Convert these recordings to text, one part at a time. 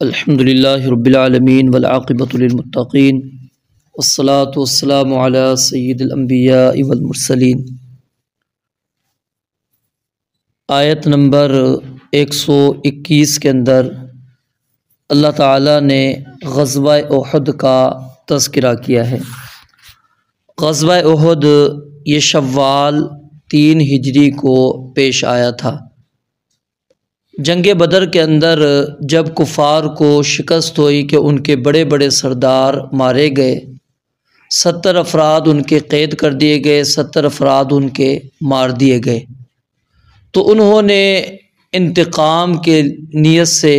الحمد للہ رب العالمین والعاقبۃ للمتقین والصلاة والسلام علی سید الانبیاء والمرسلین۔ آیت نمبر 121 کے اندر اللہ تعالیٰ نے غزوہ احد کا تذکرہ کیا ہے۔ غزوہ احد یہ شوال 3 ہجری کو پیش آیا تھا۔ جنگ بدر کے اندر جب کفار کو شکست ہوئی کہ ان کے بڑے بڑے سردار مارے گئے، 70 افراد ان کے قید کر دیے گئے، 70 افراد ان کے مار دیے گئے، تو انہوں نے انتقام کے نیت سے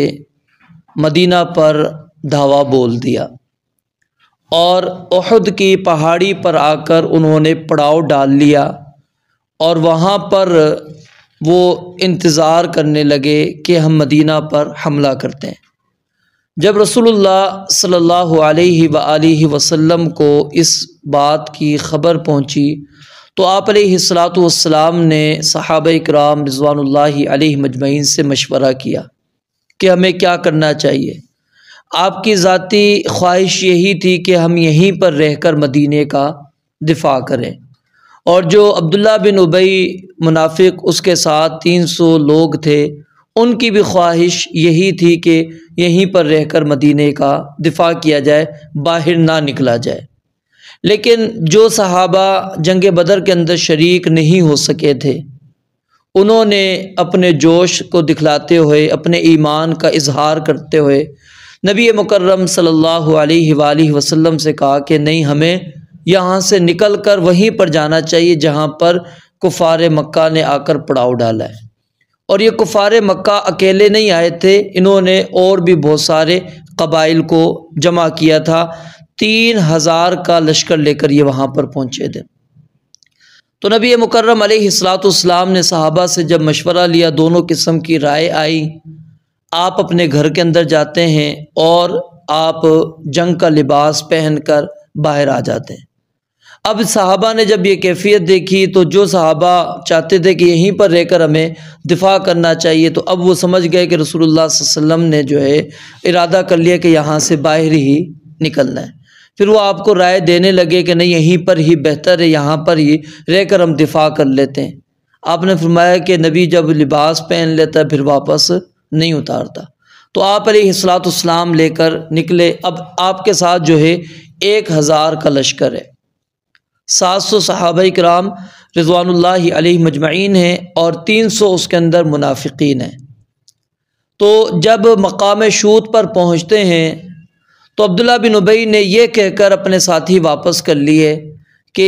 مدینہ پر دھاوا بول دیا اور احد کی پہاڑی پر آ کر انہوں نے پڑاؤ ڈال لیا اور وہاں پر وہ انتظار کرنے لگے کہ ہم مدینہ پر حملہ کرتے ہیں۔ جب رسول اللہ صلی اللہ علیہ وآلہ وسلم کو اس بات کی خبر پہنچی تو آپ علیہ الصلاۃ نے صحابہ اکرام رضوان اللہ علیہ مجمعین سے مشورہ کیا کہ ہمیں کیا کرنا چاہیے۔ آپ کی ذاتی خواہش یہی تھی کہ ہم یہیں پر رہ کر مدینے کا دفاع کریں، اور جو عبداللہ بن ابی منافق اس کے ساتھ 300 لوگ تھے، ان کی بھی خواہش یہی تھی کہ یہیں پر رہ کر مدینے کا دفاع کیا جائے، باہر نہ نکلا جائے۔ لیکن جو صحابہ جنگ بدر کے اندر شریک نہیں ہو سکے تھے، انہوں نے اپنے جوش کو دکھلاتے ہوئے، اپنے ایمان کا اظہار کرتے ہوئے نبی مکرم صلی اللہ علیہ وآلہ وسلم سے کہا کہ نہیں، ہمیں یہاں سے نکل کر وہیں پر جانا چاہیے جہاں پر کفار مکہ نے آ کر پڑاؤ ڈالا ہے۔ اور یہ کفار مکہ اکیلے نہیں آئے تھے، انہوں نے اور بھی بہت سارے قبائل کو جمع کیا تھا، 3000 کا لشکر لے کر یہ وہاں پر پہنچے تھے۔ تو نبی مکرم علیہ السلام نے صحابہ سے جب مشورہ لیا، دونوں قسم کی رائے آئی، آپ اپنے گھر کے اندر جاتے ہیں اور آپ جنگ کا لباس پہن کر باہر آ جاتے ہیں۔ اب صحابہ نے جب یہ کیفیت دیکھی تو جو صحابہ چاہتے تھے کہ یہیں پر رہ کر ہمیں دفاع کرنا چاہیے، تو اب وہ سمجھ گئے کہ رسول اللہ صلی اللہ علیہ وسلم نے جو ہے ارادہ کر لیا کہ یہاں سے باہر ہی نکلنا ہے۔ پھر وہ آپ کو رائے دینے لگے کہ نہیں، یہیں پر ہی بہتر ہے، یہاں پر ہی رہ کر ہم دفاع کر لیتے ہیں۔ آپ نے فرمایا کہ نبی جب لباس پہن لیتا ہے پھر واپس نہیں اتارتا، تو آپ علیہ السلام لے کر نکلے۔ اب آپ کے ساتھ جو ہے 1000 کا لشکر ہے، 700 صحابہ کرام رضوان اللہ علیہ مجمعین ہیں اور 300 اس کے اندر منافقین ہیں۔ تو جب مقام شوط پر پہنچتے ہیں تو عبداللہ بن ابی نے یہ کہہ کر اپنے ساتھی واپس کر لیے کہ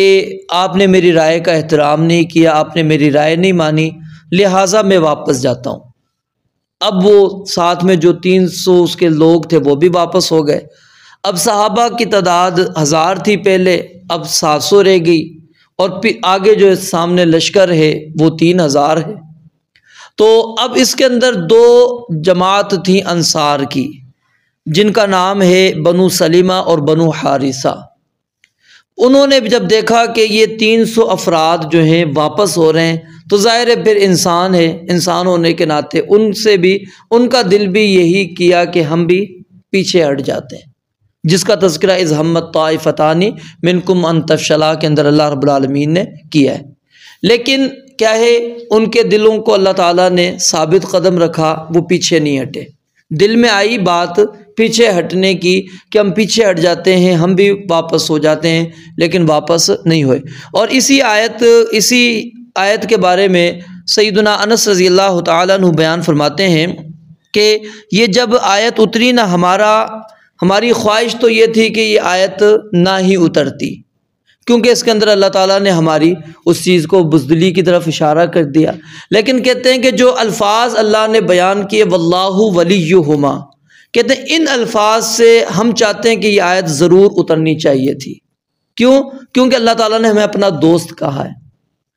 آپ نے میری رائے کا احترام نہیں کیا، آپ نے میری رائے نہیں مانی، لہٰذا میں واپس جاتا ہوں۔ اب وہ ساتھ میں جو 300 اس کے لوگ تھے وہ بھی واپس ہو گئے۔ اب صحابہ کی تعداد 1000 تھی پہلے، اب 700 رہ گئی، اور پھر آگے جو سامنے لشکر ہے وہ 3000 ہے۔ تو اب اس کے اندر 2 جماعت تھیں انصار کی، جن کا نام ہے بنو سلیمہ اور بنو حارثہ۔ انہوں نے جب دیکھا کہ یہ 300 افراد جو ہیں واپس ہو رہے ہیں تو ظاہر ہے پھر انسان ہے، انسان ہونے کے ناطے ان سے بھی ان کا دل بھی یہی کیا کہ ہم بھی پیچھے ہٹ جاتے ہیں، جس کا تذکرہ اذ ہمت طائفتان منکم ان تفشلا کے اندر اللہ رب العالمین نے کیا ہے۔ لیکن کیا ہے، ان کے دلوں کو اللہ تعالیٰ نے ثابت قدم رکھا، وہ پیچھے نہیں ہٹے۔ دل میں آئی بات پیچھے ہٹنے کی کہ ہم پیچھے ہٹ جاتے ہیں، ہم بھی واپس ہو جاتے ہیں، لیکن واپس نہیں ہوئے۔ اور اسی آیت کے بارے میں سیدنا انس رضی اللہ تعالیٰ عنہ بیان فرماتے ہیں کہ یہ جب آیت اتری نا، ہماری خواہش تو یہ تھی کہ یہ آیت نہ ہی اترتی، کیونکہ اس کے اندر اللہ تعالیٰ نے ہماری اس چیز کو بزدلی کی طرف اشارہ کر دیا۔ لیکن کہتے ہیں کہ جو الفاظ اللہ نے بیان کیے واللہ ولیہما، کہتے ہیں ان الفاظ سے ہم چاہتے ہیں کہ یہ آیت ضرور اترنی چاہیے تھی۔ کیوں؟ کیونکہ اللہ تعالیٰ نے ہمیں اپنا دوست کہا ہے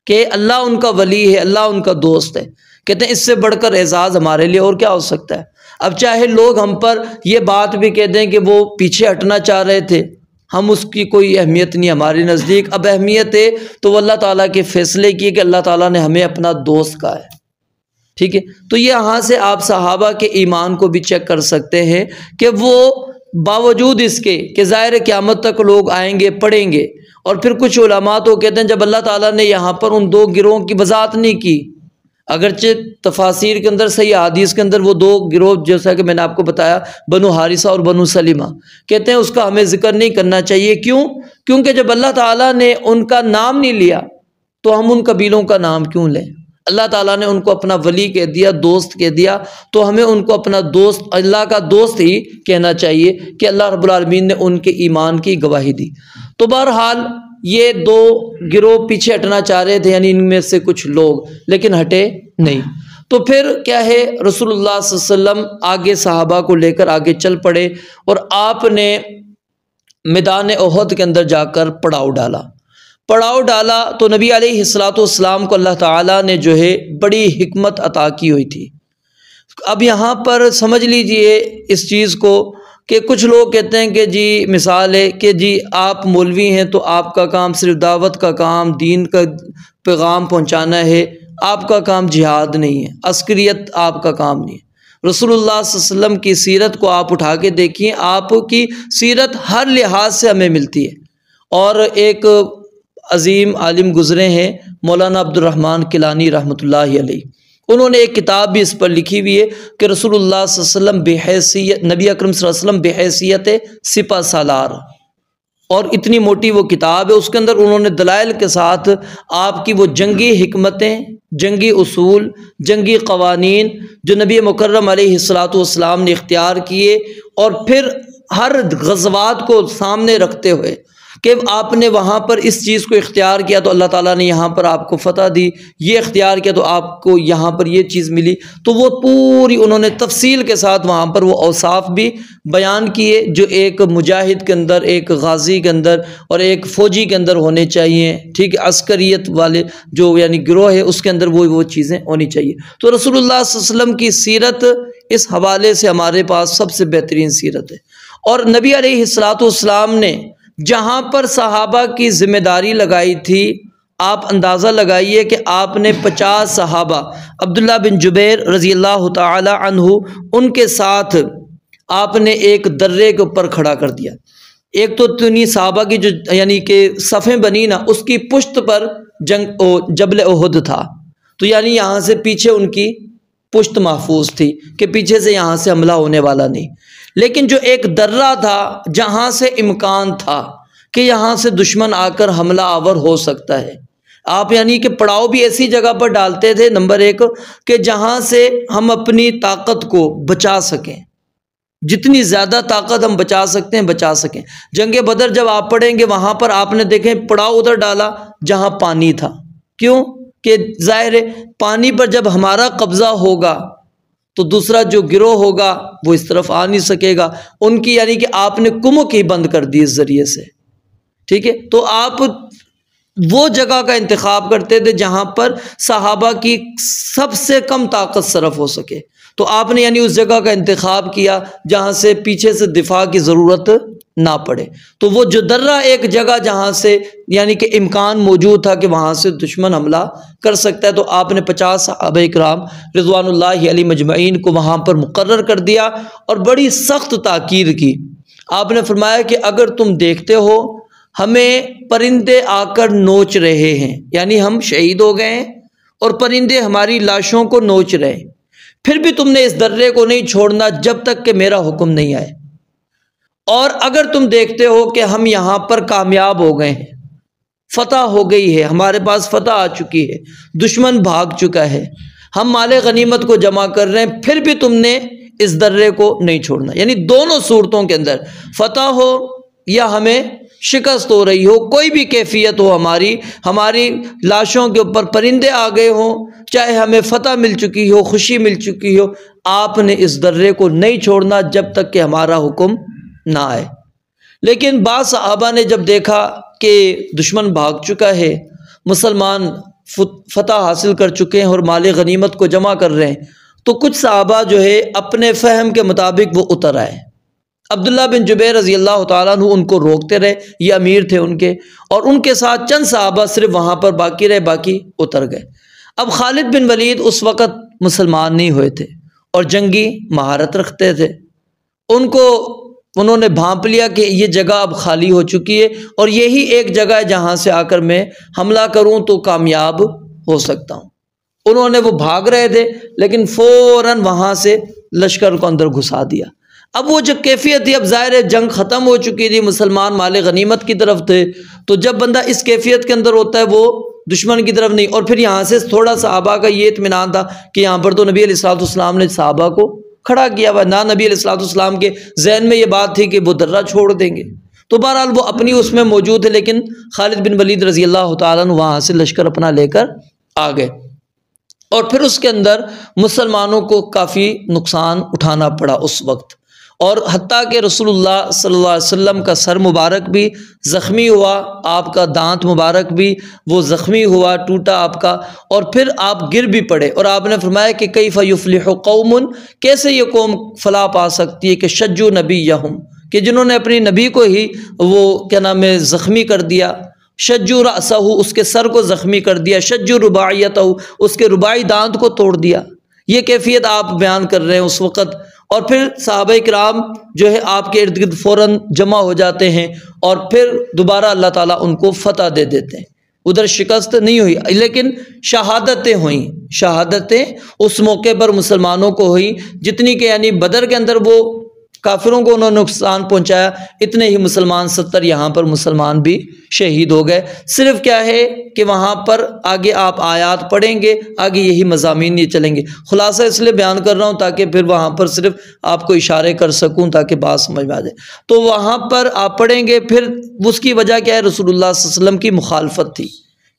کہ اللہ ان کا ولی ہے، اللہ ان کا دوست ہے۔ کہتے ہیں اس سے بڑھ کر اعزاز ہمارے لیے اور کیا ہو سکتا ہے؟ اب چاہے لوگ ہم پر یہ بات بھی کہہ دیں کہ وہ پیچھے ہٹنا چاہ رہے تھے، ہم اس کی کوئی اہمیت نہیں ہماری نزدیک۔ اب اہمیت ہے تو وہ اللہ تعالیٰ کے فیصلے کی کہ اللہ تعالیٰ نے ہمیں اپنا دوست کہا ہے۔ ٹھیک ہے، تو یہاں سے آپ صحابہ کے ایمان کو بھی چیک کر سکتے ہیں کہ وہ باوجود اس کے کہ ظاہر قیامت تک لوگ آئیں گے پڑھیں گے، اور پھر کچھ علماء تو کہتے ہیں جب اللہ تعالیٰ نے یہاں پر ان دو گروہوں کی وضاحت نہیں کی، اگرچہ تفاسیر کے اندر صحیح حدیث کے اندر وہ دو گروہ جیسا کہ میں نے آپ کو بتایا بنو حارثہ اور بنو سلمہ، کہتے ہیں اس کا ہمیں ذکر نہیں کرنا چاہیے، کیونکہ جب اللہ تعالیٰ نے ان کا نام نہیں لیا تو ہم ان قبیلوں کا نام کیوں لیں؟ اللہ تعالیٰ نے ان کو اپنا ولی کہہ دیا، دوست کہہ دیا، تو ہمیں ان کو اپنا دوست، اللہ کا دوست ہی کہنا چاہیے کہ اللہ رب العالمین نے ان کے ایمان کی گواہی دی۔ تو بہرحال یہ دو گروہ پیچھے ہٹنا چاہ رہے تھے، یعنی ان میں سے کچھ لوگ، لیکن ہٹے نہیں۔ تو پھر کیا ہے، رسول اللہ صلی اللہ علیہ وسلم آگے صحابہ کو لے کر آگے چل پڑے، اور آپ نے میدان احد کے اندر جا کر پڑاؤ ڈالا تو نبی علیہ الصلوۃ والسلام کو اللہ تعالیٰ نے جو ہے بڑی حکمت عطا کی ہوئی تھی۔ اب یہاں پر سمجھ لیجئے اس چیز کو کہ کچھ لوگ کہتے ہیں کہ جی مثال ہے کہ جی آپ مولوی ہیں تو آپ کا کام صرف دعوت کا کام، دین کا پیغام پہنچانا ہے، آپ کا کام جہاد نہیں ہے، عسکریت آپ کا کام نہیں ہے۔ رسول اللہ صلی اللہ علیہ وسلم کی سیرت کو آپ اٹھا کے دیکھیں، آپ کی سیرت ہر لحاظ سے ہمیں ملتی ہے۔ اور ایک عظیم عالم گزرے ہیں مولانا عبد الرحمن کیلانی رحمۃ اللہ علیہ، انہوں نے ایک کتاب بھی اس پر لکھی ہوئی ہے کہ رسول اللہ صلی اللہ علیہ وسلم بحیثیت، نبی اکرم صلی اللہ علیہ وسلم بحیثیت سپہ سالار، اور اتنی موٹی وہ کتاب ہے، اس کے اندر انہوں نے دلائل کے ساتھ آپ کی وہ جنگی حکمتیں، جنگی اصول، جنگی قوانین جو نبی مکرم علیہ الصلوۃ والسلام نے اختیار کیے، اور پھر ہر غزوات کو سامنے رکھتے ہوئے کہ آپ نے وہاں پر اس چیز کو اختیار کیا تو اللہ تعالیٰ نے یہاں پر آپ کو فتح دی، یہ اختیار کیا تو آپ کو یہاں پر یہ چیز ملی، تو وہ پوری انہوں نے تفصیل کے ساتھ وہاں پر وہ اوصاف بھی بیان کیے جو ایک مجاہد کے اندر، ایک غازی کے اندر اور ایک فوجی کے اندر ہونے چاہیے، ٹھیک ہے، عسکریت والے جو یعنی گروہ ہے اس کے اندر وہ چیزیں ہونی چاہیے۔ تو رسول اللہ صلی اللہ علیہ وسلم کی سیرت اس حوالے سے ہمارے پاس سب سے بہترین سیرت ہے۔ اور نبی علیہ الصلوۃ والسلام نے جہاں پر صحابہ کی ذمہ داری لگائی تھی، آپ اندازہ لگائیے کہ آپ نے 50 صحابہ، عبداللہ بن جبیر رضی اللہ تعالی عنہ، ان کے ساتھ آپ نے ایک درے کے اوپر کھڑا کر دیا۔ ایک تو تنی صحابہ کی جو یعنی کہ صفیں بنی نا، اس کی پشت پر جبل احد تھا، تو یعنی یہاں سے پیچھے ان کی پشت محفوظ تھی کہ پیچھے سے یہاں سے حملہ ہونے والا نہیں۔ لیکن جو ایک درہ تھا جہاں سے امکان تھا کہ یہاں سے دشمن آ کر حملہ آور ہو سکتا ہے، آپ یعنی کہ پڑاؤ بھی ایسی جگہ پر ڈالتے تھے، نمبر ایک کہ جہاں سے ہم اپنی طاقت کو بچا سکیں، جتنی زیادہ طاقت ہم بچا سکتے ہیں بچا سکیں۔ جنگ بدر جب آپ پڑھیں گے وہاں پر آپ نے دیکھیں پڑاؤ ادھر ڈالا جہاں پانی تھا، کیوں کہ ظاہر ہے پانی پر جب ہمارا قبضہ ہوگا تو دوسرا جو گروہ ہوگا وہ اس طرف آ نہیں سکے گا، ان کی یعنی کہ آپ نے کمک ہی بند کر دی اس ذریعے سے، ٹھیک ہے۔ تو آپ وہ جگہ کا انتخاب کرتے تھے جہاں پر صحابہ کی سب سے کم طاقت صرف ہو سکے، تو آپ نے یعنی اس جگہ کا انتخاب کیا جہاں سے پیچھے سے دفاع کی ضرورت نہ پڑے۔ تو وہ جو درہ ایک جگہ جہاں سے یعنی کہ امکان موجود تھا کہ وہاں سے دشمن حملہ کر سکتا ہے، تو آپ نے 50 صحابہ کرام رضوان اللہ علیہ مجمعین کو وہاں پر مقرر کر دیا اور بڑی سخت تاکید کی۔ آپ نے فرمایا کہ اگر تم دیکھتے ہو ہمیں پرندے آ کر نوچ رہے ہیں، یعنی ہم شہید ہو گئے ہیں اور پرندے ہماری لاشوں کو نوچ رہے ہیں، پھر بھی تم نے اس درے کو نہیں چھوڑنا جب تک کہ میرا حکم نہیں آئے، اور اگر تم دیکھتے ہو کہ ہم یہاں پر کامیاب ہو گئے ہیں، فتح ہو گئی ہے، ہمارے پاس فتح آ چکی ہے، دشمن بھاگ چکا ہے، ہم مال غنیمت کو جمع کر رہے ہیں، پھر بھی تم نے اس درے کو نہیں چھوڑنا۔ یعنی دونوں صورتوں کے اندر فتح ہو یا ہمیں شکست ہو رہی ہو، کوئی بھی کیفیت ہو، ہماری لاشوں کے اوپر پرندے آ گئے ہوں، چاہے ہمیں فتح مل چکی ہو، خوشی مل چکی ہو، آپ نے اس درے کو نہیں چھوڑنا جب تک کہ ہمارا حکم نہ آئے۔ لیکن بعض صحابہ نے جب دیکھا کہ دشمن بھاگ چکا ہے، مسلمان فتح حاصل کر چکے ہیں اور مال غنیمت کو جمع کر رہے ہیں، تو کچھ صحابہ جو ہے اپنے فہم کے مطابق وہ اتر آئے۔ عبداللہ بن جبیر رضی اللہ تعالیٰ عنہ ان کو روکتے رہے، یہ امیر تھے ان کے، اور ان کے ساتھ چند صحابہ صرف وہاں پر باقی رہے، باقی اتر گئے۔ اب خالد بن ولید اس وقت مسلمان نہیں ہوئے تھے اور جنگی مہارت رکھتے تھے، انہوں نے بھانپ لیا کہ یہ جگہ اب خالی ہو چکی ہے اور یہی ایک جگہ ہے جہاں سے آ کر میں حملہ کروں تو کامیاب ہو سکتا ہوں۔ انہوں نے وہ بھاگ رہے تھے لیکن فوراً وہاں سے لشکر کو اندر گھسا دیا۔ اب وہ جو کیفیت تھی، اب ظاہر ہے جنگ ختم ہو چکی تھی، مسلمان مال غنیمت کی طرف تھے، تو جب بندہ اس کیفیت کے اندر ہوتا ہے وہ دشمن کی طرف نہیں۔ اور پھر یہاں سے تھوڑا صحابہ کا یہ اطمینان تھا کہ یہاں پر تو نبی علیہ الصلوۃ والسلام نے صحابہ کو کھڑا کیا ہوا، نہ نبی علیہ الصلوۃ والسلام کے ذہن میں یہ بات تھی کہ وہ درہ چھوڑ دیں گے، تو بہرحال وہ اپنی اس میں موجود ہے۔ لیکن خالد بن ولید رضی اللہ تعالیٰ عنہ وہاں سے لشکر اپنا لے کر آ گئے، اور پھر اس کے اندر مسلمانوں کو کافی نقصان اٹھانا پڑا اس وقت، اور حتیٰ کہ رسول اللہ صلی اللہ علیہ وسلم کا سر مبارک بھی زخمی ہوا، آپ کا دانت مبارک بھی وہ زخمی ہوا، ٹوٹا آپ کا، اور پھر آپ گر بھی پڑے، اور آپ نے فرمایا کہ کیف یفلح قوم، کیسے یہ قوم فلاح پا سکتی ہے کہ شجوا نبیہم، کہ جنہوں نے اپنی نبی کو ہی وہ کیا نام ہے زخمی کر دیا، شجوا رأسہ، اس کے سر کو زخمی کر دیا، شجوا رباعیتہ، اس کے رباعی دانت کو توڑ دیا۔ یہ کیفیت آپ بیان کر رہے ہیں اس وقت، اور پھر صحابہ کرام جو ہے آپ کے ارد گرد فوراً جمع ہو جاتے ہیں، اور پھر دوبارہ اللہ تعالیٰ ان کو فتح دے دیتے ہیں۔ ادھر شکست نہیں ہوئی لیکن شہادتیں ہوئیں، شہادتیں اس موقع پر مسلمانوں کو ہوئی، جتنی کہ یعنی بدر کے اندر وہ کافروں کو انہوں نے نقصان پہنچایا، اتنے ہی مسلمان 70 یہاں پر مسلمان بھی شہید ہو گئے۔ صرف کیا ہے کہ وہاں پر آگے آپ آیات پڑھیں گے، آگے یہی مضامین یہ چلیں گے۔ خلاصہ اس لیے بیان کر رہا ہوں تاکہ پھر وہاں پر صرف آپ کو اشارے کر سکوں تاکہ بات سمجھ میں آ جائے۔ تو وہاں پر آپ پڑھیں گے، پھر اس کی وجہ کیا ہے؟ رسول اللہ صلی اللہ علیہ وسلم کی مخالفت تھی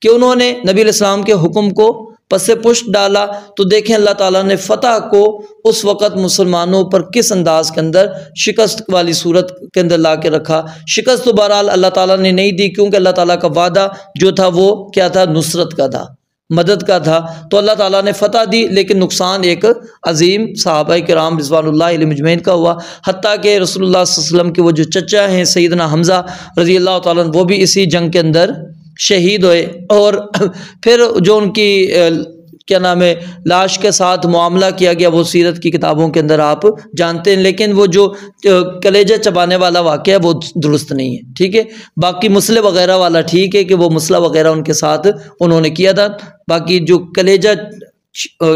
کہ انہوں نے نبی علیہ السلام کے حکم کو پس پشت ڈالا۔ تو دیکھیں اللہ تعالیٰ نے فتح کو اس وقت مسلمانوں پر کس انداز کے اندر شکست والی صورت کے اندر لا کے رکھا۔ شکست تو بہرحال اللہ تعالیٰ نے نہیں دی، کیونکہ اللہ تعالیٰ کا وعدہ جو تھا وہ کیا تھا؟ نصرت کا تھا، مدد کا تھا، تو اللہ تعالیٰ نے فتح دی، لیکن نقصان ایک عظیم صحابہ کرام رضوان اللہ علیہم اجمعین کا ہوا۔ حتیٰ کہ رسول اللہ صلی اللہ علیہ وسلم کے وہ جو چچا ہیں سیدنا حمزہ رضی اللہ تعالیٰ عنہ، وہ بھی اسی جنگ کے اندر شہید ہوئے، اور پھر جو ان کی کیا نام ہے لاش کے ساتھ معاملہ کیا گیا وہ سیرت کی کتابوں کے اندر آپ جانتے ہیں، لیکن وہ جو کلیجہ چبانے والا واقعہ ہے وہ درست نہیں ہے، ٹھیک ہے۔ باقی مسئلہ وغیرہ والا ٹھیک ہے کہ وہ مسئلہ وغیرہ ان کے ساتھ انہوں نے کیا تھا، باقی جو کلیجہ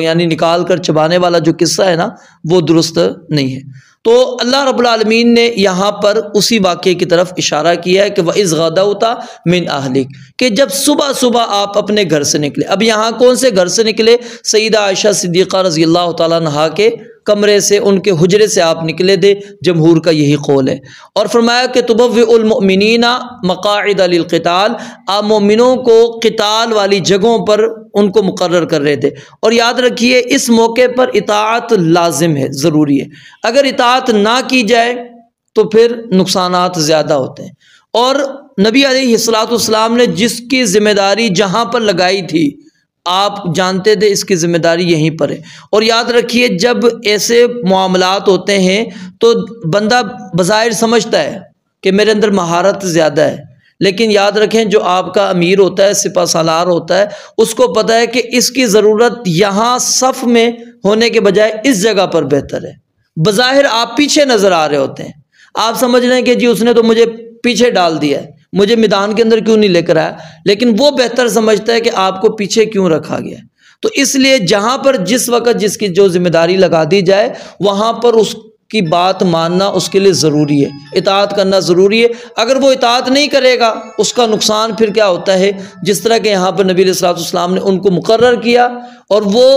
یعنی نکال کر چبانے والا جو قصہ ہے نا وہ درست نہیں ہے۔ تو اللہ رب العالمین نے یہاں پر اسی واقعے کی طرف اشارہ کیا ہے کہ وَإِذْ غَدَوْتَ مِنْ أَهْلِكَ، کہ جب صبح صبح آپ اپنے گھر سے نکلے۔ اب یہاں کون سے گھر سے نکلے؟ سیدہ عائشہ صدیقہ رضی اللہ تعالیٰ عنہا کے کمرے سے، ان کے حجرے سے آپ نکلے تھے، جمہور کا یہی قول ہے۔ اور فرمایا کہ تُبَوِّئُ الْمُؤْمِنِينَ مَقَاعِدَ لِلْقِتَالِ، آپ مومنوں کو قتال والی جگہوں پر ان کو مقرر کر رہے تھے۔ اور یاد رکھیے اس موقع پر اطاعت لازم ہے، ضروری ہے، اگر اطاعت نہ کی جائے تو پھر نقصانات زیادہ ہوتے ہیں۔ اور نبی علیہ الصلوۃ والسلام نے جس کی ذمہ داری جہاں پر لگائی تھی آپ جانتے تھے اس کی ذمہ داری یہیں پر ہے۔ اور یاد رکھیے جب ایسے معاملات ہوتے ہیں تو بندہ بظاہر سمجھتا ہے کہ میرے اندر مہارت زیادہ ہے، لیکن یاد رکھیں جو آپ کا امیر ہوتا ہے، سپہ سالار ہوتا ہے، اس کو پتہ ہے کہ اس کی ضرورت یہاں صف میں ہونے کے بجائے اس جگہ پر بہتر ہے۔ بظاہر آپ پیچھے نظر آ رہے ہوتے ہیں، آپ سمجھ رہے ہیں کہ جی اس نے تو مجھے پیچھے ڈال دیا ہے، مجھے میدان کے اندر کیوں نہیں لے کر آیا، لیکن وہ بہتر سمجھتا ہے کہ آپ کو پیچھے کیوں رکھا گیا۔ تو اس لیے جہاں پر جس وقت جس کی جو ذمہ داری لگا دی جائے وہاں پر اس کی بات ماننا اس کے لیے ضروری ہے، اطاعت کرنا ضروری ہے۔ اگر وہ اطاعت نہیں کرے گا اس کا نقصان پھر کیا ہوتا ہے، جس طرح کہ یہاں پر نبی علیہ الصلوۃ والسلام نے ان کو مقرر کیا، اور وہ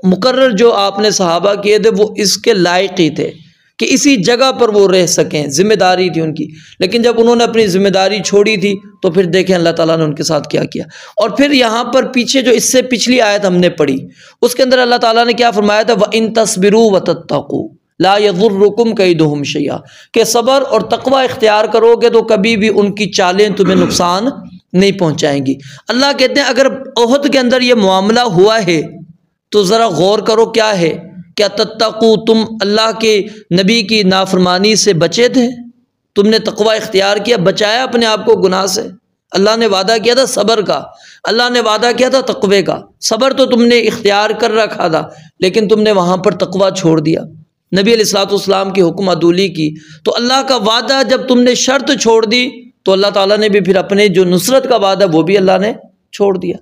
مقرر جو آپ نے صحابہ کیے تھے وہ اس کے لائق ہی تھے کہ اسی جگہ پر وہ رہ سکیں، ذمہ داری تھی ان کی۔ لیکن جب انہوں نے اپنی ذمہ داری چھوڑی تھی تو پھر دیکھیں اللہ تعالیٰ نے ان کے ساتھ کیا کیا۔ اور پھر یہاں پر پیچھے جو اس سے پچھلی آیت ہم نے پڑھی اس کے اندر اللہ تعالیٰ نے کیا فرمایا تھا؟ وَإِن تَصْبِرُوا وَتَتَّقُوا لَا يَضُرُّكُمْ كَيْدُهُمْ شَيْئًا، کہ صبر اور تقوی اختیار کرو گے تو کبھی بھی ان کی چالیں تمہیں نقصان نہیں پہنچائیں گی۔ اللہ کہتے ہیں اگر احد کے اندر یہ معاملہ ہوا ہے تو ذرا غور کرو کیا ہے، کیا تتقو، تم اللہ کے نبی کی نافرمانی سے بچے تھے، تم نے تقوی اختیار کیا، بچایا اپنے آپ کو گناہ سے۔ اللہ نے وعدہ کیا تھا صبر کا، اللہ نے وعدہ کیا تھا تقوی کا۔ صبر تو تم نے اختیار کر رکھا تھا، لیکن تم نے وہاں پر تقوی چھوڑ دیا، نبی علیہ الصلوۃ والسلام کی حکم عدولی کی۔ تو اللہ کا وعدہ جب تم نے شرط چھوڑ دی تو اللہ تعالیٰ نے بھی پھر اپنے جو نصرت کا وعدہ وہ بھی اللہ نے چھوڑ دیا۔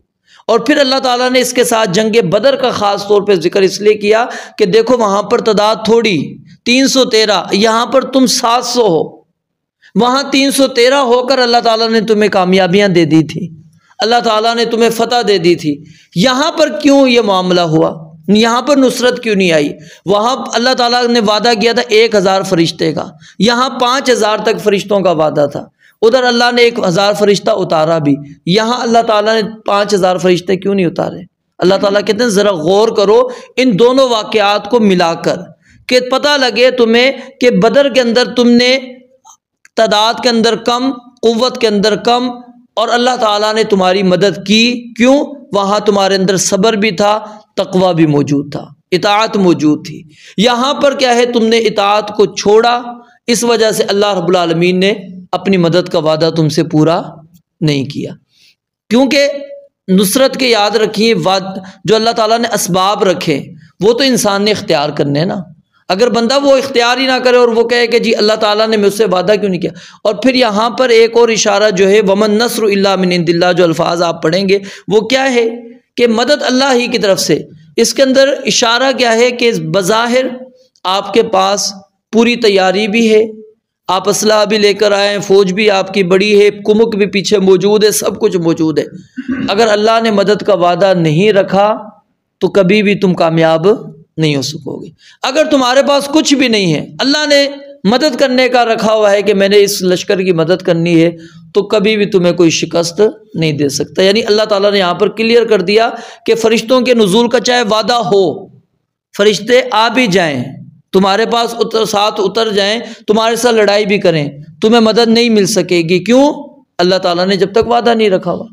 اور پھر اللہ تعالیٰ نے اس کے ساتھ جنگ بدر کا خاص طور پہ ذکر اس لیے کیا کہ دیکھو وہاں پر تعداد تھوڑی 313، یہاں پر تم 700 ہو، وہاں 313 ہو کر اللہ تعالیٰ نے تمہیں کامیابیاں دے دی تھی، اللہ تعالیٰ نے تمہیں فتح دے دی تھی۔ یہاں پر کیوں یہ معاملہ ہوا؟ یہاں پر نصرت کیوں نہیں آئی؟ وہاں اللہ تعالیٰ نے وعدہ کیا تھا 1000 فرشتے کا، یہاں 5000 تک فرشتوں کا وعدہ تھا، ادھر اللہ نے 1000 فرشتہ اتارا بھی، یہاں اللہ تعالیٰ نے 5000 فرشتے کیوں نہیں اتارے؟ اللہ تعالیٰ کہتے ہیں ذرا غور کرو ان دونوں واقعات کو ملا کر کہ پتہ لگے تمہیں کہ بدر کے اندر تم نے تعداد کے اندر کم، قوت کے اندر کم، اور اللہ تعالیٰ نے تمہاری مدد کی۔ کیوں؟ وہاں تمہارے اندر صبر بھی تھا، تقوی بھی موجود تھا، اطاعت موجود تھی۔ یہاں پر کیا ہے، تم نے اطاعت کو چھوڑا، اس وجہ سے اللہ رب العالمین نے اپنی مدد کا وعدہ تم سے پورا نہیں کیا۔ کیونکہ نصرت کے یاد رکھیے جو اللہ تعالیٰ نے اسباب رکھے وہ تو انسان نے اختیار کرنے نا۔ اگر بندہ وہ اختیار ہی نہ کرے اور وہ کہے کہ جی اللہ تعالیٰ نے مجھ سے وعدہ کیوں نہیں کیا۔ اور پھر یہاں پر ایک اور اشارہ جو ہے وَمَن نَّصْرُ إِلَّا مِنْ عِنْدِ اللَّهِ، جو الفاظ آپ پڑھیں گے وہ کیا ہے کہ مدد اللہ ہی کی طرف سے۔ اس کے اندر اشارہ کیا ہے کہ بظاہر آپ کے پاس پوری تیاری بھی ہے، آپ اسلحہ بھی لے کر آئے ہیں، فوج بھی آپ کی بڑی ہے، کمک بھی پیچھے موجود ہے، سب کچھ موجود ہے۔ اگر اللہ نے مدد کا وعدہ نہیں رکھا تو کبھی بھی تم کامیاب نہیں ہو سکو گے۔ اگر تمہارے پاس کچھ بھی نہیں ہے، اللہ نے مدد کرنے کا رکھا ہوا ہے کہ میں نے اس لشکر کی مدد کرنی ہے، تو کبھی بھی تمہیں کوئی شکست نہیں دے سکتا۔ یعنی اللہ تعالیٰ نے یہاں پر کلیئر کر دیا کہ فرشتوں کے نزول کا چاہے وعدہ ہو، فرشتے آ بھی جائیں، تمہارے پاس ساتھ اتر جائیں، تمہارے ساتھ لڑائی بھی کریں، تمہیں مدد نہیں مل سکے گی۔ کیوں؟ اللہ تعالیٰ نے جب تک وعدہ نہیں رکھا ہوا،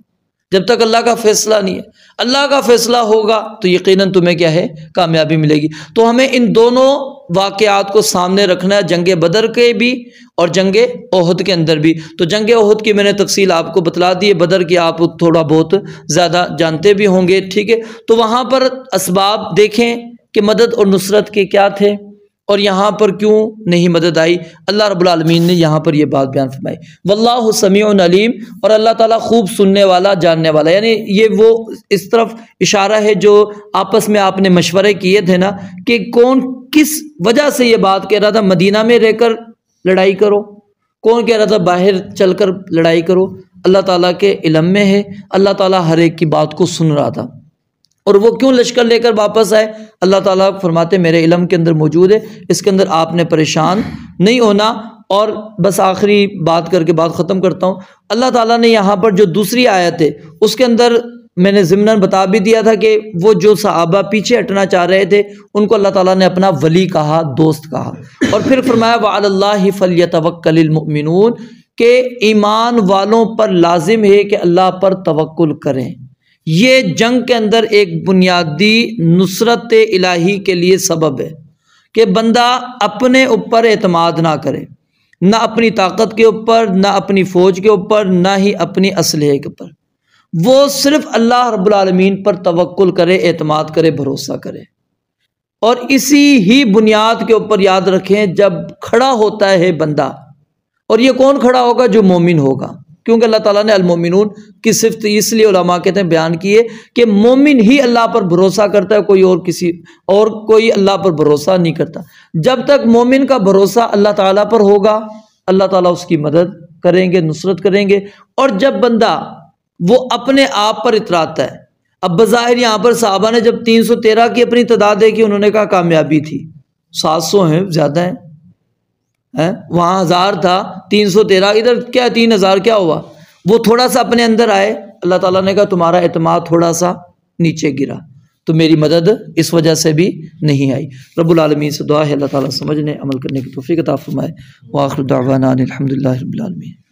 جب تک اللہ کا فیصلہ نہیں ہے۔ اللہ کا فیصلہ ہوگا تو یقیناً تمہیں کیا ہے، کامیابی ملے گی۔ تو ہمیں ان دونوں واقعات کو سامنے رکھنا ہے، جنگ بدر کے بھی اور جنگ احد کے اندر بھی۔ تو جنگ احد کی میں نے تفصیل آپ کو بتلا دی ہے، بدر کی آپ تھوڑا بہت زیادہ جانتے بھی ہوں گے، ٹھیک ہے۔ تو وہاں پر اسباب دیکھیں کہ مدد اور نصرت کے کیا تھے اور یہاں پر کیوں نہیں مدد آئی۔ اللہ رب العالمین نے یہاں پر یہ بات بیان فرمائی، واللہ سمیع علیم، اور اللہ تعالیٰ خوب سننے والا، جاننے والا۔ یعنی یہ وہ اس طرف اشارہ ہے جو آپس میں آپ نے مشورے کیے تھے نا کہ کون کس وجہ سے یہ بات کہہ رہا تھا مدینہ میں رہ کر لڑائی کرو، کون کہہ رہا تھا باہر چل کر لڑائی کرو۔ اللہ تعالیٰ کے علم میں ہے، اللہ تعالیٰ ہر ایک کی بات کو سن رہا تھا۔ اور وہ کیوں لشکر لے کر واپس آئے، اللہ تعالیٰ فرماتے میرے علم کے اندر موجود ہے، اس کے اندر آپ نے پریشان نہیں ہونا۔ اور بس آخری بات کر کے بات ختم کرتا ہوں، اللہ تعالیٰ نے یہاں پر جو دوسری آیت ہے اس کے اندر میں نے ضمناً بتا بھی دیا تھا کہ وہ جو صحابہ پیچھے ہٹنا چاہ رہے تھے ان کو اللہ تعالیٰ نے اپنا ولی کہا، دوست کہا، اور پھر فرمایا وَعَلَى اللَّهِ فَلْيَتَوَكَّلِ الْمُؤْمِنُونَ، کہ ایمان والوں پر لازم ہے کہ اللہ پر توکل کریں۔ یہ جنگ کے اندر ایک بنیادی نصرت الہی کے لیے سبب ہے کہ بندہ اپنے اوپر اعتماد نہ کرے، نہ اپنی طاقت کے اوپر، نہ اپنی فوج کے اوپر، نہ ہی اپنی اسلحے کے اوپر، وہ صرف اللہ رب العالمین پر توکل کرے، اعتماد کرے، بھروسہ کرے۔ اور اسی ہی بنیاد کے اوپر یاد رکھیں جب کھڑا ہوتا ہے بندہ، اور یہ کون کھڑا ہوگا؟ جو مومن ہوگا، کیونکہ اللہ تعالیٰ نے المومنون کی صفت اس لیے علماء کہتے ہیں بیان کیے کہ مومن ہی اللہ پر بھروسہ کرتا ہے، کوئی اللہ پر بھروسہ نہیں کرتا۔ جب تک مومن کا بھروسہ اللہ تعالیٰ پر ہوگا اللہ تعالیٰ اس کی مدد کریں گے، نصرت کریں گے۔ اور جب بندہ وہ اپنے آپ پر اتراتا ہے، اب بظاہر یہاں پر صحابہ نے جب 313 کی اپنی تعداد دیکھی انہوں نے کہا کامیابی تھی، 700 ہیں، زیادہ ہیں، وہاں 1000 تھا، 313، ادھر کیا 3000 کیا ہوا؟ وہ تھوڑا سا اپنے اندر آئے، اللہ تعالیٰ نے کہا تمہارا اعتماد تھوڑا سا نیچے گرا، تو میری مدد اس وجہ سے بھی نہیں آئی۔ رب العالمین سے دعا ہے اللہ تعالیٰ سمجھنے عمل کرنے کی توفیق عطا فرمائے۔ وآخر دعوانا الحمدللہ رب العالمین۔